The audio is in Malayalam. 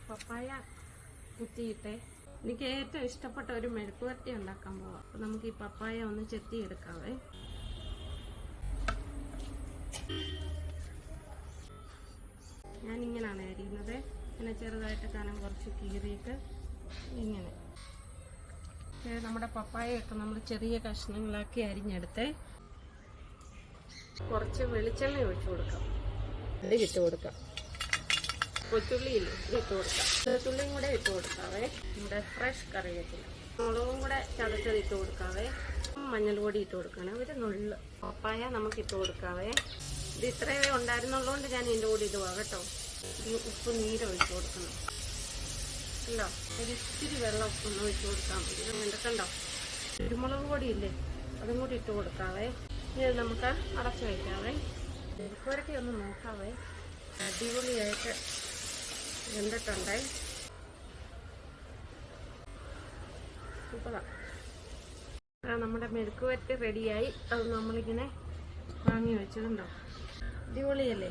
പപ്പായ കുത്തിയിട്ടേ എനിക്ക് ഏറ്റവും ഇഷ്ടപ്പെട്ട ഒരു മെഴുക്കുവരട്ടി ഉണ്ടാക്കാൻ പോവാം. അപ്പോൾ നമുക്ക് ഈ പപ്പായ ഒന്ന് ചെത്തിയെടുക്കാവേ. ഞാനിങ്ങനെയാണ് അരിയുന്നത്. ഇങ്ങനെ ചെറുതായിട്ട് കനം കുറച്ച് കീറിയിട്ട് ഇങ്ങനെ നമ്മുടെ പപ്പായയൊക്കെ നമ്മൾ ചെറിയ കഷ്ണങ്ങളാക്കി അരിഞ്ഞെടുത്ത് കുറച്ച് വെളിച്ചെണ്ണ ഒഴിച്ചു കൊടുക്കാം. ഇത് ഇട്ട് കൊടുക്കാം. കൊച്ചുള്ളിയില്ലേ ഇത് ഇട്ട് കൊടുക്കാം. വെളുത്തുള്ളിയും കൂടെ ഇട്ട് കൊടുക്കാവേ. നമ്മുടെ ഫ്രഷ് കറിവേപ്പില, മുളകും കൂടെ ചതച്ചത് ഇട്ട് കൊടുക്കാവേ. മഞ്ഞൾ പൊടി ഇട്ട് കൊടുക്കണം. ഒരു നുള്ള് പപ്പായ നമുക്ക് ഇട്ട് കൊടുക്കാവേ. ഇത് ഇത്രയേ ഉണ്ടായിരുന്നുള്ളതുകൊണ്ട് ഞാൻ ഇതിൻ്റെ കൂടെ ഇടുവാ കേട്ടോ. ഈ ഉപ്പ് നീരൊഴിച്ച് കൊടുക്കണം അല്ലോ. ഒരു ഇത്തിരി വെള്ളം ഒന്ന് ഒഴിച്ച് കൊടുക്കാൻ മതി. എന്തൊക്കെയുണ്ടോ കുരുമുളക് പൊടിയില്ലേ അതും കൂടി ഇട്ട് കൊടുക്കാവേ. ഇത് നമുക്ക് അടച്ചു വയ്ക്കാവേ. മെഴുക്കുവരട്ടി ഒന്ന് നോക്കാവേ. അടിപൊളിയായിട്ട് വെന്തിട്ടുണ്ടേ. സൂപ്പറാണ്. നമ്മുടെ മെഴുക്കുവരട്ടി റെഡിയായി. അത് നമ്മളിങ്ങനെ വാങ്ങി വെച്ചതുണ്ടോ. അടിപൊളിയല്ലേ.